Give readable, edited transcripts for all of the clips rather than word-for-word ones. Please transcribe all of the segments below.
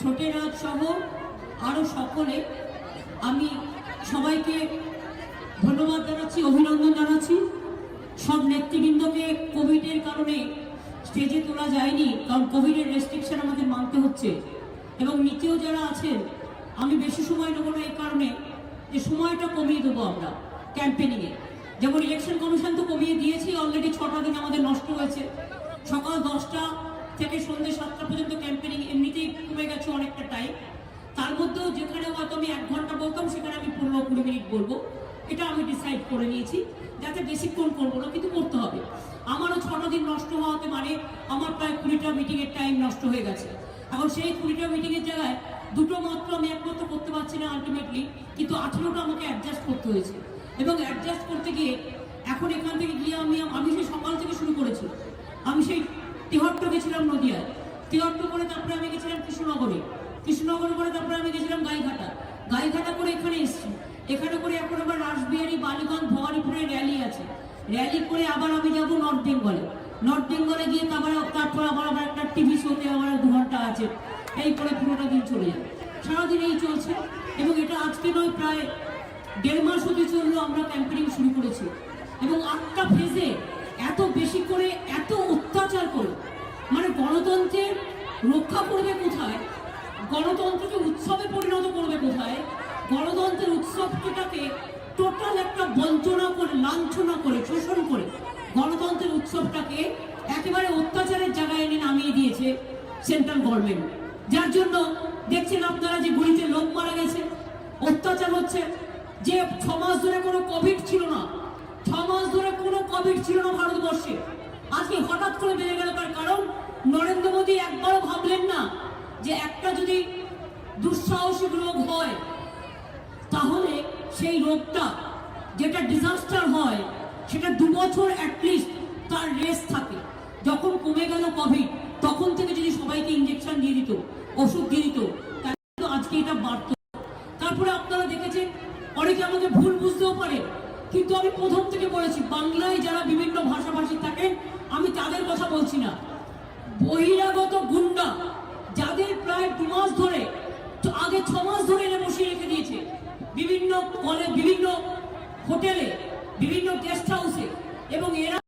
ছোটেরাজ সহ আরো সকলে আমি সবাইকে ধন্যবাদ জানাচ্ছি, অভিনন্দন জানাচ্ছি। সব নেতৃবৃন্দকে কোভিডের কারণে স্টেজে তোলা যায়নি, কারণ কোভিডের রেস্ট্রিকশন আমাদের মানতে হচ্ছে। এবং নিচেও যারা আছেন, আমি বেশি সময় নেব না এই কারণে যে সময়টা কমিয়ে দেবো আমরা ক্যাম্পেনিংয়ে। যেমন ইলেকশন কমিশন তো কমিয়ে দিয়েছি, অলরেডি 6টা দিন আমাদের নষ্ট হয়েছে। সকাল 10টা থেকে সন্ধ্যে 7টা পর্যন্ত ক্যাম্পেনিং এমনিতেই কমে গেছে অনেকটা টাইম। তার মধ্যেও যেখানে হয়তো আমি 1 ঘন্টা বলতাম সেখানে আমি 15-20 মিনিট বলবো। এটা আমি ডিসাইড করে নিয়েছি, যাতে বেশিক্ষণ করবো না, কিন্তু করতে হবে। আমারও 6টা দিন নষ্ট হওয়াতে মানে আমার প্রায় 20টা মিটিংয়ের টাইম নষ্ট হয়ে গেছে। এখন সেই 20টা মিটিংয়ের জায়গায় 2টো মাত্র আমি একমাত্র করতে পারছি না আলটিমেটলি, কিন্তু 18টা আমাকে অ্যাডজাস্ট করতে হয়েছে। এবং অ্যাডজাস্ট করতে গিয়ে এখন এখান থেকে গিয়ে আমি সেই সকাল থেকে শুরু করেছি। আমি সেই তিহট্ট গেছিলাম নদিয়ায়, তিহট্ট করে তারপরে আমি গেছিলাম কৃষ্ণনগরে, কৃষ্ণনগর করে তারপরে আমি গেছিলাম গাইঘাটা করে এখানে এসেছি। এখানে করে এখন আবার রাসবিহারী, বালিগঞ্জ, ভবানীপুরে র্যালি আছে। র্যালি করে আবার আমি যাবো নর্থ বেঙ্গলে গিয়ে তারপর আবার একটা টিভি শোতে আমার 2 ঘন্টা আছে। এই করে পুরোটা দিন চলে যায়, সারাদিন এই চলছে। এবং এটা আজকে নয়, প্রায় 1.5 মাস হতে চললো আমরা ক্যাম্পেনিং শুরু করেছি। এবং 8টা ফেজে এত বেশি করে, এত অত্যাচার করে, মানে গণতন্ত্রের রক্ষা করবে কোথায়, গণতন্ত্রকে উৎসবে পরিণত করবে কোথায়, গণতন্ত্রের উৎসবটাকে টোটাল একটা বঞ্চনা করে, লাঞ্ছনা করে, শোষণ করে গণতন্ত্রের উৎসবটাকে একেবারে অত্যাচারের জায়গায় এনে নামিয়ে দিয়েছে সেন্ট্রাল গভর্নমেন্ট। যার জন্য দেখছেন আপনারা যে গুলিতে লোক মারা গেছে, অত্যাচার হচ্ছে। যে 6 মাস ধরে কোনো কোভিড ছিল না, 6 মাস ধরে কোনো কোভিড ছিল না ভারতবর্ষে, আজকে হঠাৎ করে বেড়ে গেল। তার কারণ নরেন্দ্র মোদী একবারও ভাবলেন না যে একটা যদি দুঃসাহসিক রোগ হয় তাহলে সেই রোগটা যেটা ডিজাস্টার হয় সেটা 2 বছর অ্যাটলিস্ট তার রেস্ট থাকে। যখন কমে গেল কোভিড, তখন থেকে যদি সবাইকে ইঞ্জেকশন দিয়ে দিত, ওষুধ দিয়ে দিত, তাহলে আজকে এটা বাড়ত। তারপরে আপনারা দেখেছেন অনেকে আমাকে ভুল বুঝতেও পারে, কিন্তু আমি প্রথম থেকে বলেছি, বাংলায় যারা বিভিন্ন ভাষাভাষী থাকেন আমি তাদের কথা বলছি না। বহিরাগত গুন্ডা যাদের প্রায় 2 মাস ধরে, আগে 6 মাস ধরে এনে বসিয়ে রেখে দিয়েছে বিভিন্ন কলেজ, বিভিন্ন হোটেলে, বিভিন্ন গেস্ট হাউসে, এবং এরা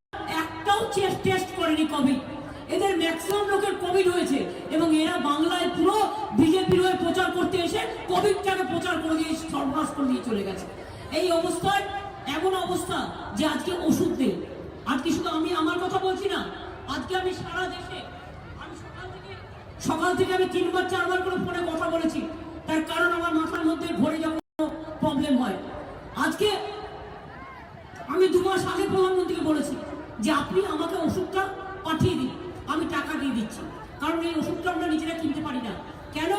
একটাও টেস্ট করেনি কোভিড। এদের ম্যাক্সিমাম লোকের কোভিড হয়েছে এবং এরা বাংলায় পুরো বিজেপির হয়ে প্রচার করতে এসে কোভিডটাকে প্রচার করে দিয়ে সর্বনাশ করে দিয়ে চলে গেছে। এই অবস্থায়, এমন অবস্থা যে আজকে ওষুধ নেই। আজকে শুধু আমি আমার কথা বলছি না, আজকে আমি সারা দেশে, আমি সকাল থেকে আমি 3-4 বার করে ফোনে কথা বলেছি। তার কারণ আমার মাথার মধ্যে ঘরে যখন প্রবলেম হয়, আজকে আমি 2 মাস আগে প্রধানমন্ত্রীকে বলেছি যে আপনি আমাকে ওষুধটা পাঠিয়ে দিন, আমি টাকা দিয়ে দিচ্ছি। কারণ এই ওষুধটা আমরা নিজেরা কিনতে পারি না। কেন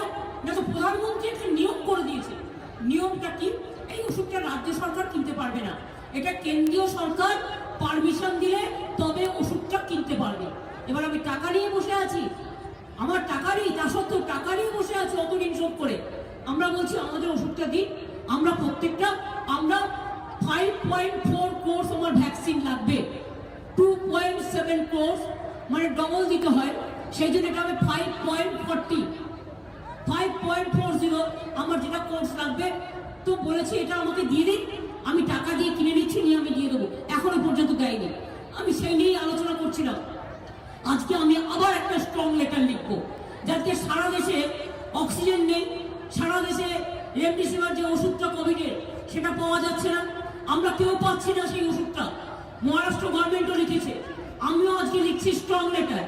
না, তো প্রধানমন্ত্রী একটা নিয়ম করে দিয়েছে। নিয়মটা কি? এই ওষুধটা রাজ্য সরকার কিনতে পারবে না, এটা কেন্দ্রীয় সরকার পারমিশন দিলে তবে ওষুধটা কিনতে পারবে। এবার আমি টাকা নিয়ে বসে আছি, আমার টাকা নেই, তা সত্ত্বেও টাকা নিয়ে বসে আছি অত ঋণ শোধ করে। আমরা বলছি আমাদের ওষুধটা দিন, আমরা প্রত্যেকটা, আমরা 5.4 কোর্স আমার ভ্যাকসিন লাগবে, 2.7 কোর্স মানে ডবল দিতে হয়, সেই জন্য এটা হবে 5.40 আমার যেটা কোর্স লাগবে। তো বলেছি এটা আমাকে দিয়ে দিন, আমি টাকা দিয়ে কিনে নিচ্ছি, নিয়ে আমি দিয়ে দেবো। এখনো পর্যন্ত দেয়নি। আমি সেই নিয়েই আলোচনা করছিলাম। আজকে আমি আবার একটা স্ট্রং লেটার লিখবো, যাতে সারা দেশে অক্সিজেন নেই, সারা দেশে রেমডেসিভির যে ওষুধটা কোভিডের সেটা পাওয়া যাচ্ছে না, আমরা কেউ পাচ্ছি না সেই ওষুধটা। মহারাষ্ট্র গভর্নমেন্টও লিখেছে, আমিও আজকে লিখছি স্ট্রং লেটার।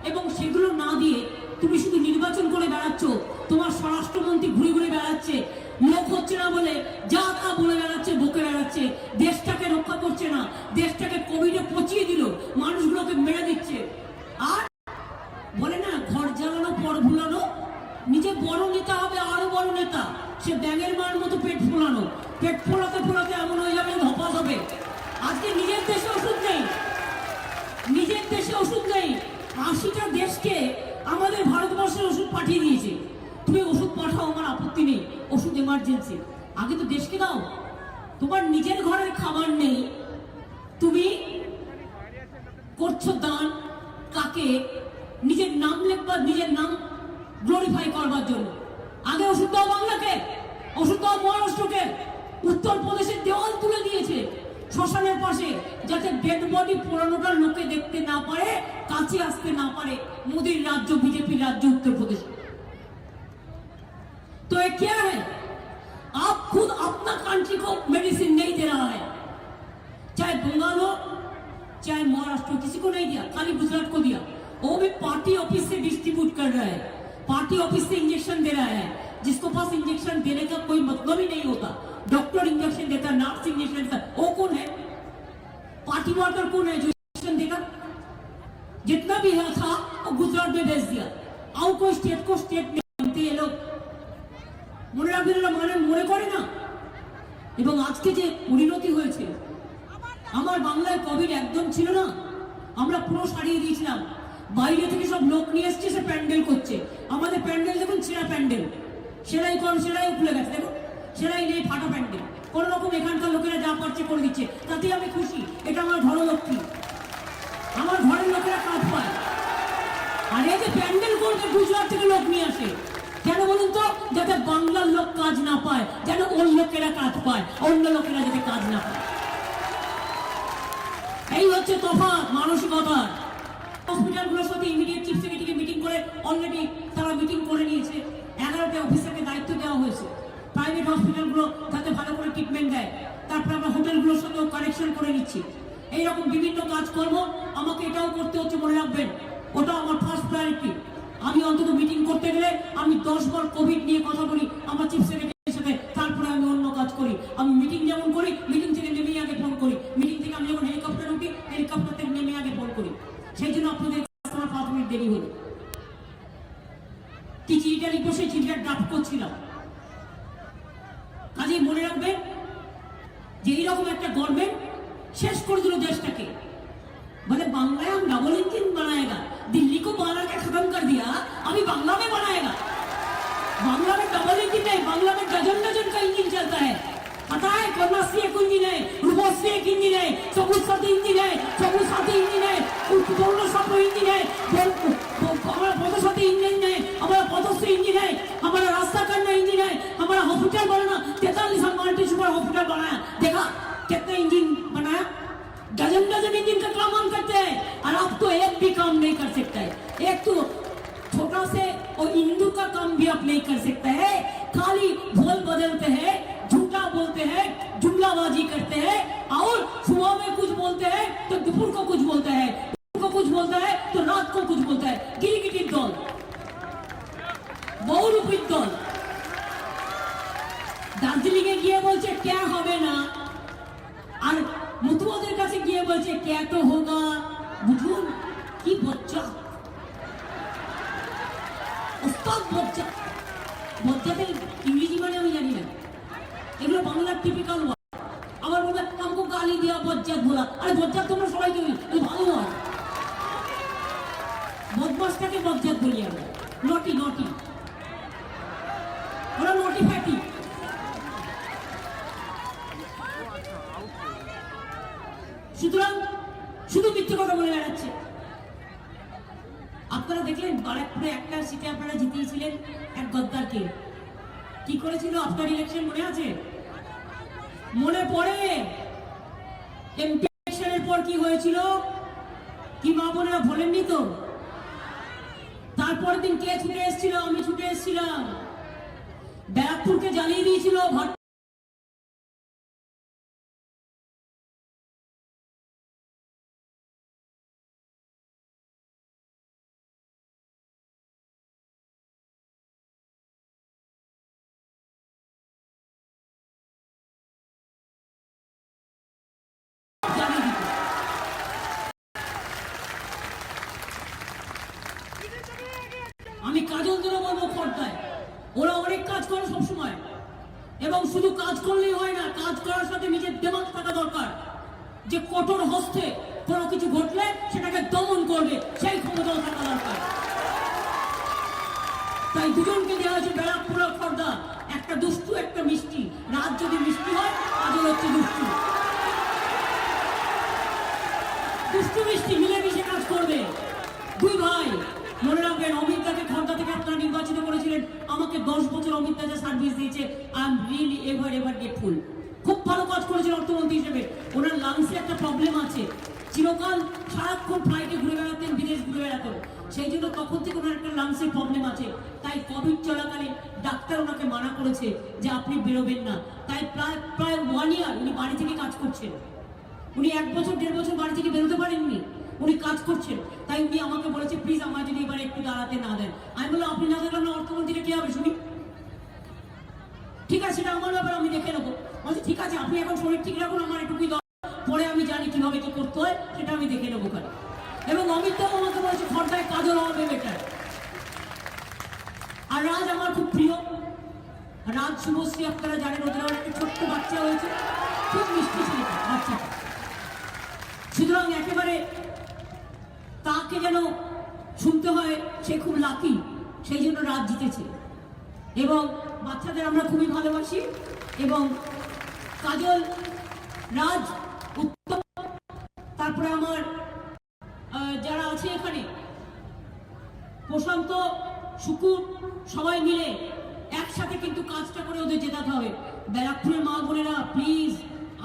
এবং সেগুলো না দিয়ে তুমি শুধু নির্বাচন করে বেড়াচ্ছ, তোমার স্বরাষ্ট্রমন্ত্রী ঘুরে ঘুরে বেড়াচ্ছে, লোক হচ্ছে না বলে যা তা বলে বেড়াচ্ছে, বকে বেড়াচ্ছে, দেশটাকে রক্ষা করছে না, দেশটাকে কোভিডে পচিয়ে দিল, মানুষগুলোকে মেরে দিচ্ছে। আর বলে না, ঘর জ্বালানো পর ভুলানো, নিজে বড় নেতা হবে আরো বড় নেতা, সে ব্যাঙের মার মতো পেট ফোলানো, পেট ফোলাতে ফোলাতে এমন হয়ে যাবে ধপাস হবে। আজকে নিজের দেশে ওষুধ নেই, নিজের দেশে ওষুধ নেই। 80টা দেশকে আমাদের ভারতবর্ষের ওষুধ পাঠিয়ে দিয়েছে। তুমি ওষুধ পাঠাও, আমার আপত্তি নেই, ওষুধ এমার্জেন্সি, আগে তো দেশকে দাও। তোমার নিজের ঘরের খাবার নেই, তুমি করছো দান কাকে? নিজের নাম লিখবা, নিজের নাম গ্লোরিফাই করবার জন্য। আগে ওষুধ দাও বাংলাকে, ওষুধ দাও মহারাষ্ট্রকে। উত্তরপ্রদেশের দেওয়াল তুলে দিয়েছে শ্মশানের পাশে, যাতে ডেড বডি পোড়ানোটার লোকে দেখতে না পারে, কাছে আসতে না পারে। মোদীর রাজ্য, বিজেপির রাজ্য उत्तर प्रदेश। तो ये क्या है? आप खुद अपना कंट्री को मेडिसिन नहीं दे रहा है, चाहे बंगाल हो चाहे महाराष्ट्र, किसी को नहीं दिया, खाली गुजरात को दिया। वो भी पार्टी ऑफिस से डिस्ट्रीब्यूट कर रहा है, पार्टी ऑफिस से इंजेक्शन दे रहा है। जिसको पास इंजेक्शन देने का कोई मतलब ही नहीं होता, डॉक्टर इंजेक्शन देता, नर्स इंजेक्शन देता, वो कौन है? पार्टी वर्कर कौन है जो इंजेक्शन देगा? जितना भी है था वो गुजरात में भेज दिया। आओ कोई स्टेट को स्टेट में मानते हैं लोग, মনে রাখবেন না, মানে মনে করে না। এবং আজকে যে পরিণতি হয়েছে, আমার বাংলায় কোভিড একদম ছিল না, আমরা পুরো সারিয়ে দিয়েছিলাম। বাইরে থেকে সব লোক নিয়ে এসছে, সে প্যান্ডেল করছে। আমাদের প্যান্ডেল দেখুন, ছেঁড়া প্যান্ডেল, সেলাই কর, সেলাই খুলে গেছে, দেখুন সেলাই নেই, ফাটা প্যান্ডেল। কোন রকম এখানকার লোকেরা যা পারছে করে দিচ্ছে, তাতেই আমি খুশি। এটা আমার ঘর লক্ষ্মী, আমার ঘরের লোকেরা কাজ পায়। আর এই যে প্যান্ডেল করতে গুজরাট থেকে লোক নিয়ে আসে, কেন বলুন তো? যাতে বাংলার লোক কাজ না পায়, যেন ওর লোকেরা কাজ পায়, অন্য লোকেরা যাতে কাজ না পায়। এই হচ্ছে তফাৎ মানসিকতা। হসপিটালগুলোর সাথে ইমিডিয়েট চিফ সেক্রেটারিকে মিটিং করে, অলরেডি তারা মিটিং করে নিয়েছে। 11টা অফিসারকে দায়িত্ব দেওয়া হয়েছে প্রাইভেট হসপিটালগুলো যাতে ভালো করে ট্রিটমেন্ট দেয়। তারপরে আমরা হোটেলগুলোর সাথেও কানেকশন করে নিচ্ছি। এইরকম বিভিন্ন কাজ করব। আমাকে এটাও করতে হচ্ছে, মনে রাখবেন, ওটা আমার ফার্স্ট প্রায়োরিটি। আমি অন্তত মিটিং করতে গেলে আমি 10 বার কোভিড নিয়ে কথা বলি আমার চিফ সেক্রেটারির সাথে, তারপরে আমি অন্য কাজ করি। আমি মিটিং যেমন করি, মিটিং থেকে নেমে আগে ফোন করি। মিটিং থেকে আমি যখন হেলিকপ্টার উঠি, হেলিকপ্টার থেকে নেমে আগে ফোন করি। সেই জন্য আপনাদের আমার 5 মিনিট দেরি হলো। কি চিঠিটা লিখবো, সেই চিঠিটা ড্রাফট করছিলাম। কাজেই মনে রাখবেন যে এইরকম একটা গভর্নমেন্ট শেষ করে দিল देशটাকে। बोले बांग्ला हम डबल इंजन बनाएगा, दिल्ली को बना के खत्म कर दिया, अभी बांग्ला में बनाएगा। बांग्ला में डबल इंजन नहीं, बांग्ला में डजन डजन का इंजन चलता है। पता है, कन्याश्री एक इंजन है, रूपश्री एक इंजन है, सबुज साथी इंजन है, सबुज साथी इंजन है, पूर्ण साथी इंजन है, हमारा पदसाथी इंजन है, हमारा पदश्री इंजन है, हमारा रास्ता करना इंजन है, हमारा हॉस्पिटल बनाना 43 मल्टी सुपर हॉस्पिटल बनाया। देखा कितने इंजन बनाया? डजन डजन इंजन का काम हम करते हैं, और आप तो एक भी काम नहीं कर सकते है। एक तो छोटा से और हिंदू का काम भी आप नहीं कर सकते हैं। खाली बोल बदलते हैं, झूठा बोलते हैं, जुमलाबाजी करते हैं, और सुबह में कुछ बोलते हैं तो दोपहर को कुछ बोलते हैं, दोपहर को कुछ बोलता है तो रात को कुछ बोलता है। गिरगिटिर दल, बहुरूपी दल। दार्जिलिंग এ গিয়ে বলছে क्या হবে না, আর মতুয়াদের কাছে গিয়ে বলছে क्या तो होगा। বুঝুন কি বজ্জা, ওস্তাদ বজ্জা। বজ্জাদের ইংরেজি মানে আমি জানি না, এগুলো বাংলার টিপিক্যাল ওয়ার্ড। আবার বলবে हमको गाली दिया, বজ্জাত बोला। আরে বজ্জাত তোমরা সবাই জানি, ভালো হয়। বদমাশটাকে বজ্জাত বলি আমরা, নটি নটি, ওরা নটি ফ্যাটি। সুতরাং শুধু মিথ্যে কথা বলে বেড়াচ্ছে। আপনারা দেখলেন বারাকপুরে একটা সিটে আপনারা জিতিয়েছিলেন এক গদ্দারকে। কি করেছিল আফটার ইলেকশন, মনে আছে? মনে পড়ে এমপি ইলেকশনের পর কি হয়েছিল? কি মা বোনেরা বলেননি তো? তারপর দিন কে ছুটে এসেছিল? আমি ছুটে এসেছিলাম। ব্যারাকপুরকে জ্বালিয়ে দিয়েছিল। আমি কাজল দিলে বলবো পর্দায়, ওরা অনেক কাজ করে সবসময়, এবং শুধু কাজ করলেই হয় না, কাজ করার সাথে নিজের দিমাগ থাকা দরকার, যে কঠোর হস্তে কোনো কিছু ঘটলে সেটাকে দমন করবে, সেই ক্ষমতাও থাকা দরকার। তাই দুজনকে দেওয়া হয়েছে ব্যারাকপুর আর খর্দা, একটা দুষ্টু একটা মিষ্টি। রাত যদি মিষ্টি হয়, কাজল হচ্ছে দুষ্টু। দুষ্টু মিষ্টি মিলেমিশে কাজ করবে, দুই ভাই। মনে রাখবেন, অমিত দাকে খর্দা থেকে আপনারা নির্বাচিত প্রেসিডেন্ট আমাকে 10 বছর অমিত যা সার্ভিস দিয়েছে, আই এম রিয়েলি এভার গেটফুল। খুব ভালো কাজ করেছেন অর্থমন্ত্রী হিসেবে। ওনার লাংসে একটা প্রবলেম আছে, চিরকাল সারাক্ষণ ফ্লাইটে ঘুরে বেড়াতেন, বিদেশ ঘুরে বেড়াতেন, সেই জন্য তখন থেকে ওনার একটা লাংসের প্রবলেম আছে। তাই কোভিড চলাকালীন ডাক্তার ওনাকে মানা করেছে যে আপনি বেরোবেন না। তাই প্রায় 1 ইয়ার উনি বাড়ি থেকে কাজ করছেন। উনি 1 বছর 1.5 বছর বাড়ি থেকে বেরোতে পারেননি, উনি কাজ করছেন। তাই উনি আমাকে বলেছে প্লিজ আমার যদি এবার একটু দাঁড়াতে না দেন। আমি বললাম আপনি না দেখলাম না অর্থমন্ত্রীটা কে হবে শুনি? ঠিক আছে সেটা আমার ব্যাপার, আমি দেখে নেবো। বলছি ঠিক আছে আপনি এখন শরীর ঠিক রাখুন, আমার একটুকুই পরে আমি জানি কিভাবে কি করতে হয়, সেটা আমি দেখে নেবো কারণ। এবং অমিত দাও আমাকে বলেছে খড়দায় কাজল হবে বেটার। আর রাজ আমার খুব প্রিয়, রাজ শুভশ্রী, আপনারা জানেন ওদের একটা ছোট্ট বাচ্চা হয়েছে, খুব মিষ্টি ছিল বাচ্চাটা। সুতরাং একেবারে তাকে যেন শুনতে হয় সে খুব লাকি, সেই জন্য রাজ জিতেছে। এবং বাচ্চাদের আমরা খুবই ভালোবাসি। এবং কাজল, রাজ, উত্তম, তারপরে আমার যারা আছে এখানে প্রশান্ত, শুকুর, সবাই মিলে একসাথে কিন্তু কাজটা করে ওদের জেতাতে হবে। ব্যারাকপুরের মা বোনেরা প্লিজ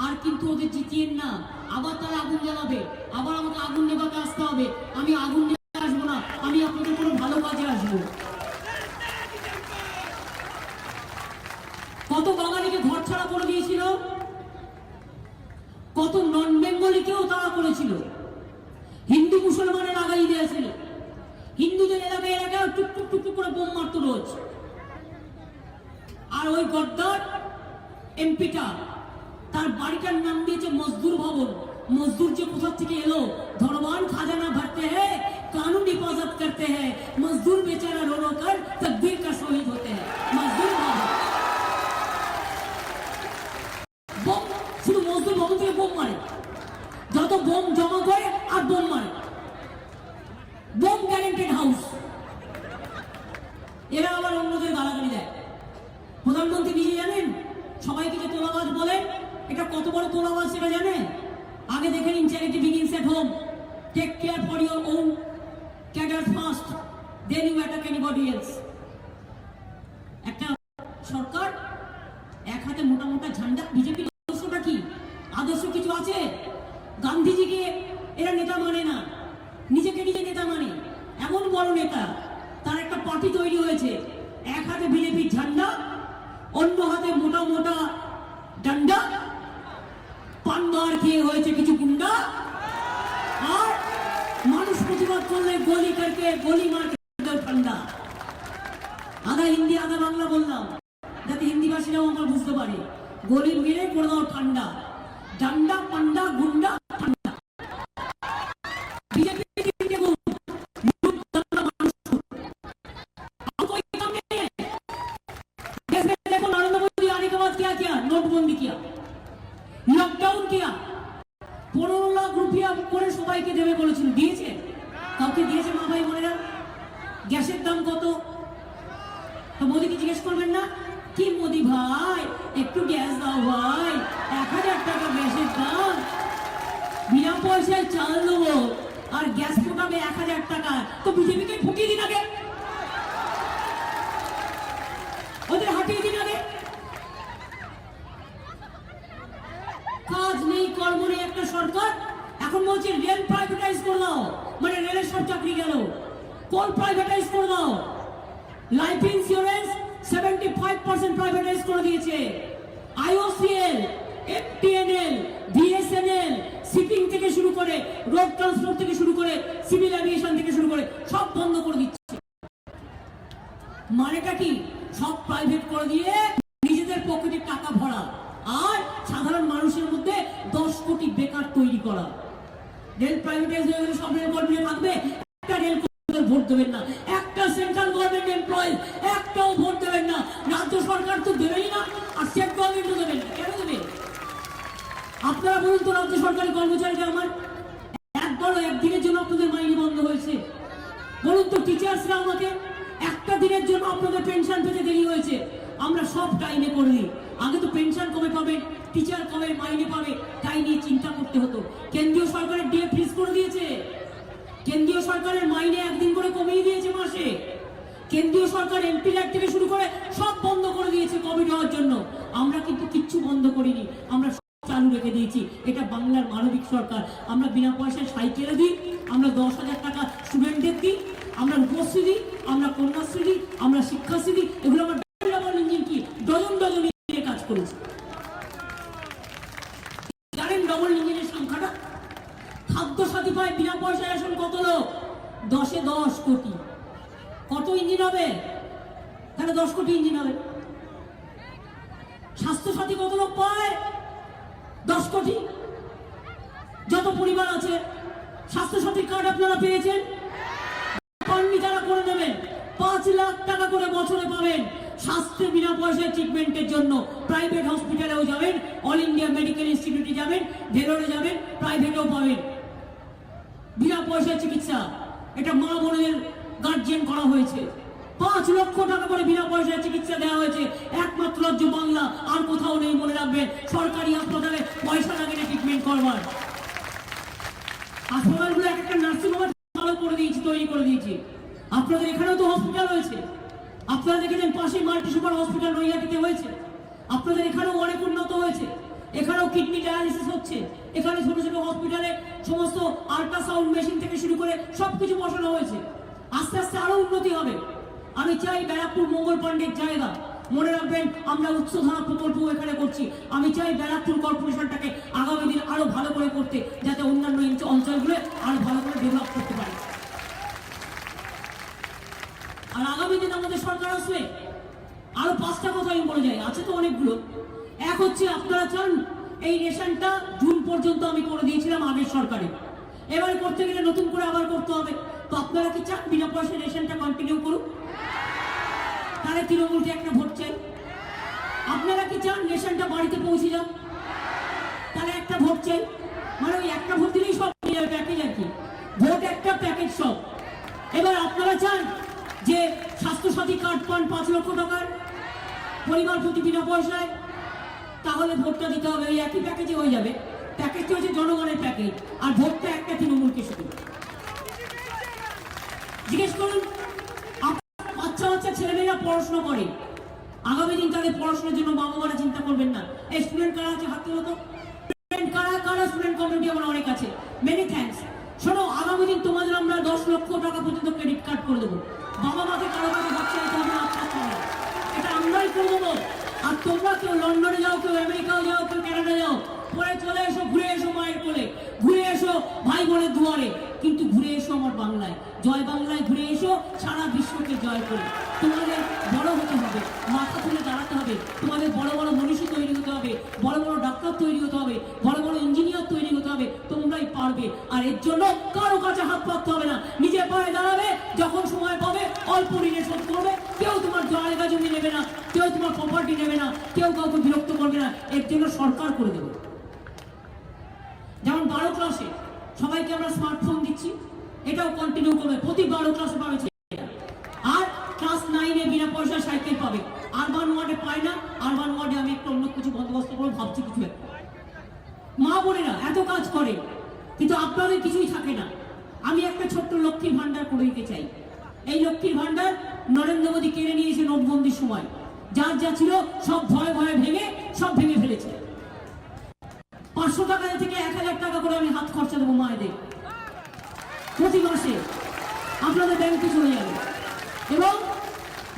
আর কিন্তু ওদের জিতিয়েন না, আবার তারা আগুন জ্বালাবে, আবার আমাকে আগুন নেভাতে আসতে হবে। আমি আগুন নেভাতে আসবো না, আমি আপনাদের কোনো ভালো কাজে আসবো। কত বাঙালিকে ঘর ছাড়া করে দিয়েছিল, কত নন বেঙ্গলিকেও তারা করেছিল, হিন্দু মুসলমানের আগাই দিয়েছিল, হিন্দুদের এলাকায় টুক টুক টুক টুক করে বোম মারত রোজ। আর ওই গদ্দার এমপিটা তার বাড়িটার নাম দিয়েছে মজদুর ভবন। মজদুর যে কোথা থেকে এলো, ধনবান খাজানা ভরতে হ্যাঁ, কানুন হিফাজত করতে হ্যাঁ, মজদুর বেচারা रो रो कर तकदीर का शहीद होते हैं। মজদুর ভবন, বোম, শুধু মজদুর ভবন থেকে বোম মারে, যত বোম জমা করে আর বোম মারে। Bomb guaranteed house. এরা আবার অন্যদের গালাগালি দেয়। প্রধানমন্ত্রী নিজে জানেন সবাইকে যে তোলাবাজ বলে, এটা কত বড় তোলাবাজ সেটা জানে? আগে দেখে নিন, charity begins at home. Take care for your own cadre first, then you attack anybody else. একটা সরকার এক হাতে মোটা মোটা ঝান্ডা, বিজেপি আদর্শটা কি? আদর্শ কিছু আছে? গান্ধীজিকে এরা নেতা মানে না, নিজেকে নিজে নেতা মানে। এমন বড় নেতা, তার একটা পার্টি তৈরি হয়েছে, এক হাতে বিজেপির ঝান্ডা, অন্য হাতে মোটা মোটা ডান্ডা, পান্ডার খেয়ে হয়েছে কিছু গুন্ডা, আর মানুষ প্রতিবাদ করলে গলি করকে গলি মার ঠান্ডা। আধা হিন্দি আধা বাংলা বললাম যাতে হিন্দি ভাষীরাও আমার বুঝতে পারে। গলি মেরে করে দাও ঠান্ডা, ডান্ডা পান্ডা গুন্ডা ঠান্ডা। বিজেপি देखो नरेंद्र मोदी आने के बाद क्या किया? नोटबंदी किया, लॉकडाउन किया, 15 লাখ রুপিয়া করে সবাইকে দেবে বলেছিল, দিয়েছে? কাউকে দিয়েছে মা ভাই বোনেরা? গ্যাসের দাম কত? তো মোদিকে জিজ্ঞেস করবেন না কি মোদি ভাই একটু গ্যাস দাও ভাই, 1000 টাকা গ্যাসের দাম, বিনা পয়সায় চাল দেবো আর গ্যাস পোটাবে 1000 টাকা। তো বিজেপিকে ফুটিয়ে দিন আগে, ওদের হাঁটিয়ে দিন আগে। কাজ নেই কর্ম নেই একটা সরকার, এখন বলছে রেল প্রাইভেটাইজ করে দাও, মানে রেলের সব চাকরি গেল। কোল প্রাইভেটাইজ করে দাও, লাইফ ইন্স্যুরেন্স 75% প্রাইভেটাইজ করে দিয়েছে। আইওসিএল, এফটিএনএল, বিএসএনএল, শিপিং থেকে শুরু করে, রোড ট্রান্সপোর্ট থেকে শুরু করে, সিভিল এভিয়েশন থেকে শুরু করে সব বন্ধ করে দিচ্ছে। মানেটা কি? সব প্রাইভেট করে দিয়ে নিজেদের পকেটে টাকা ভরা, আর সাধারণ মানুষের মধ্যে 10 কোটি বেকার তৈরি করা। রেল প্রাইভেটাইজ হয়ে গেলে সব রেল কর্মী থাকবে, একটা রেল কর্মীদের ভোট দেবেন না, একটা সেন্ট্রাল গভর্নমেন্ট এমপ্লয়ি একটাও ভোট দেবেন না। রাজ্য সরকার তো দেবেই না, আর স্টেট গভর্নমেন্টও দেবেন না। কেন দেবে? আপনারা বলুন তো, রাজ্য সরকারি কর্মচারীরা আমার একবারও একদিনের জন্য আপনাদের মাইনে বন্ধ হয়েছে? বলুন তো টিচার্সরা আমাকে একটা দিনের জন্য আপনাদের পেনশন পেতে দেরি হয়েছে? আমরা সব টাইমে করে দিই। আগে তো পেনশন কবে পাবেন, টিচার কবে মাইনে পাবে, তাই নিয়ে চিন্তা করতে হতো। কেন্দ্রীয় সরকারের ডিএ ফ্রিজ করে দিয়েছে, কেন্দ্রীয় সরকারের মাইনে একদিন করে কমিয়ে দিয়েছে মাসে। কেন্দ্রীয় সরকার এমপি ল্যাড থেকে শুরু করে সব বন্ধ করে দিয়েছে কোভিড হওয়ার জন্য। আমরা কিন্তু কিচ্ছু বন্ধ করিনি, আমরা চালু রেখে দিয়েছি। এটা বাংলার মানবিক সরকার। আমরা বিনা পয়সায় সাইকেলে দিই, আমরা 10,000 টাকা স্টুডেন্টদের দিই, আমরা রূপশ্রী দিই, আমরা কন্যাশ্রী দিই, আমরা শিক্ষাশ্রী দিই। এগুলো আমার ডবল ইঞ্জিন কি ডজন ডজন ইঞ্জিনে কাজ করেছে। জানেন ডবল ইঞ্জিনের সংখ্যাটা? খাদ্য সাথী পায় বিনা পয়সায় রেশন কত লোক? 10-এ 10 কোটি। কত ইঞ্জিন হবে? তাহলে 10 কোটি ইঞ্জিন হবে। স্বাস্থ্য সাথী কত লোক পায়? 10 কোটি। যত পরিবার আছে স্বাস্থ্য সাথী কার্ড আপনারা পেয়েছেন? পাননি, তারা করে দেবেন। 5 লাখ টাকা করে বছরে পাবেন স্বাস্থ্যে বিনা পয়সায় ট্রিটমেন্টের জন্য। প্রাইভেট হসপিটালেও যাবেন, অল ইন্ডিয়া মেডিকেল ইনস্টিটিউটে যাবেন, ভেলোরে যাবেন, প্রাইভেটেও পাবেন বিনা পয়সায় চিকিৎসা। এটা মা বোনের গার্জিয়ান করা হয়েছে। 5 লক্ষ টাকা করে বিনা পয়সায় চিকিৎসা দেওয়া হয়েছে। একমাত্র রাজ্য বাংলা, আর কোথাও নেই। মনে রাখবেন, সরকারি হাসপাতালে পয়সা লাগে না ট্রিটমেন্ট করবার। হাসপাতালগুলো একটা নার্সিং হোম ভালো করে দিয়েছি, তৈরি করে দিয়েছি। আপনাদের এখানেও তো হসপিটাল রয়েছে। আপনারা দেখেছেন পাশে মাল্টি সুপার হসপিটাল নৈহাটিতে হয়েছে। আপনাদের এখানেও অনেক উন্নত হয়েছে। এখানেও কিডনি ডায়ালিসিস হচ্ছে। এখানে ছোট ছোট হসপিটালে সমস্ত আল্ট্রাসাউন্ড মেশিন থেকে শুরু করে সবকিছু বসানো হয়েছে। আস্তে আস্তে আরো উন্নতি হবে। আমি চাই ব্যারাকপুর মঙ্গল পাণ্ডের জায়গা। মনে রাখবেন, আমরা উচ্চধারা প্রকল্প এখানে করছি। আমি চাই ব্যারাকপুর কর্পোরেশনটাকে আগামী দিন আরো ভালো করে করতে, যাতে অন্যান্য অঞ্চলগুলো আরো ভালো করে ডেভেলপ করতে পারে। আর আগামী দিন আমাদের সরকার আসবে, আরো 5টা কথা আমি বলে যাই, আছে তো অনেকগুলো। এক হচ্ছে, আপনারা চান এই রেশনটা জুন পর্যন্ত আমি করে দিয়েছিলাম আগের সরকারে, এবার করতে গেলে নতুন করে আবার করতে হবে। তো আপনারা কি চান বিনা পয়সায় রেশনটা কন্টিনিউ করুন? তাহলে তৃণমূলকে একটা ভোট চাই। আপনারা কি চান রেশনটা বাড়িতে পৌঁছে যান? তাহলে একটা ভোট চাই। মানে ওই একটা ভোট দিলেই সব প্যাকেজ আর কি, ভোট একটা প্যাকেজ সব। এবার আপনারা চান যে স্বাস্থ্য সাথী কার্ড পান 5 লক্ষ টাকার পরিবার প্রতি বিনা পয়সায়, তাহলে ভোটটা দিতে হবে ওই একই প্যাকেজে হয়ে যাবে। প্যাকেজটা হচ্ছে জনগণের প্যাকেজ, আর ভোটটা একটা তৃণমূলকে শুধু। জিজ্ঞেস করুন, বাচ্চা বাচ্চা ছেলেমেয়েরা পড়াশোনা করে, আগামী দিন তাদের পড়াশোনার জন্য বাবা মারা চিন্তা করবেন না। এই স্টুডেন্ট কারা আছে? হাত তোলো তো। কারা স্টুডেন্ট কমিউনিটি আমার অনেক আছে। Many thanks. শোনো, আগামী দিন তোমাদের আমরা 10 লক্ষ টাকা পর্যন্ত ক্রেডিট কার্ড করে দেবো। বাবা মাকে কারো কাছে ভাত চাইতে হবে না, আপনার এটা আমরাই করে দেবো। আর তোমরা কেউ লন্ডনে যাও, কেউ আমেরিকাও যাও, কেউ কানাডা যাও, পরে চলে এসো, ঘুরে এসো মায়ের কোলে, ঘুরে এসো ভাই বোনের দুয়ারে, কিন্তু ঘুরে এসো আমার বাংলায়। জয় বাংলায় ঘুরে এসো, সারা বিশ্বকে জয় করে। তোমাদের বড় হতে হবে, মাথা তুলে দাঁড়াতে হবে, তোমাদের বড় বড় মনীষী তৈরি হতে হবে, বড় বড় ডাক্তার তৈরি হতে হবে, বড় বড় ইঞ্জিনিয়ার তৈরি হতে হবে। তোমরাই পারবে। আর এর জন্য কারো কাছে হাত পাততে হবে না, নিজে পায়ে দাঁড়াবে। যখন সময় পাবে অল্প ঋণে শোধ করবে। কেউ তোমার জায়গা জমি নেবে না, কেউ তোমার প্রপার্টি নেবে না, কেউ কাউকে বিরক্ত করবে না। এর জন্য সরকার করে দেবে। যেমন 12 ক্লাসে সবাইকে আমরা স্মার্টফোন দিচ্ছি, এটাও কন্টিনিউ করবে। প্রতি 12 ক্লাসে পাবে। আর ক্লাস 9-এ বিনা পয়সা সাইকেল পাবে। আরবান ওয়ার্ডে পায় না। আরবান ওয়ার্ডে আমি একটু অন্য কিছু বন্দোবস্ত করে ভাবছি কিছু একটা। মা বোনেরা এত কাজ করে, কিন্তু আপনাদের কিছুই থাকে না। আমি একটা ছোট্ট লক্ষ্মীর ভান্ডার করে দিতে চাই। এই লক্ষ্মীর ভান্ডার নরেন্দ্র মোদী কেড়ে নিয়েছে নোটবন্দির সময়। যার যা ছিল সব ভয়ে ভয়ে সব ভেঙে ফেলেছে। 500 টাকা থেকে 1000 টাকা করে আমি হাত খরচা দেবো মায়েদের প্রতি মাসে, আপনাদের ব্যাংকে চলে যাবে। এবং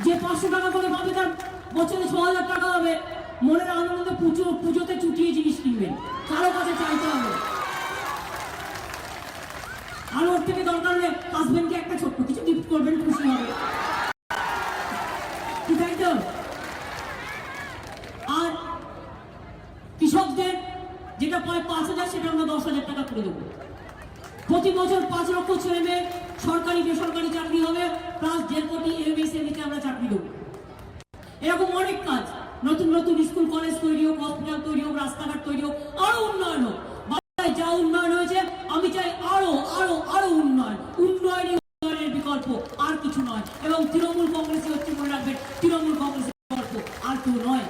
যে 500 টাকা করে পাবে তার বছরে 6000 টাকা হবে। মনের আনন্দে পুজোতে চুটিয়ে জিনিস কিনবেন, কারো কাছে চাইতে হবে। আর ওর থেকে দরকার হলে হাজবেন্ডকে একটা ছোট্ট কিছু গিফট করবেন, খুশি হবে। তাই তো? আর কৃষকদের যেটা পায় 5000, সেটা আমরা 10,000 টাকা করে দেবো। প্রতি বছর 5 লক্ষ ছেলে মেয়ে সরকারি বেসরকারি চাকরি হবে, প্লাস 1.5 কোটি এমএসএমইতে আমরা চাকরি দেবো। এরকম অনেক কাজ, নতুন নতুন স্কুল কলেজ তৈরি হোক, হসপিটাল তৈরি হোক, রাস্তাঘাট তৈরি হোক, আরো উন্নয়ন হোক। বাংলায় যা উন্নয়ন হয়েছে আমি চাই আরো আরো আরো উন্নয়ন। উন্নয়নের বিকল্প আর কিছু নয়। এবং তৃণমূল কংগ্রেসই হচ্ছে, মনে রাখবেন, তৃণমূল কংগ্রেসের বিকল্প আর কেউ নয়।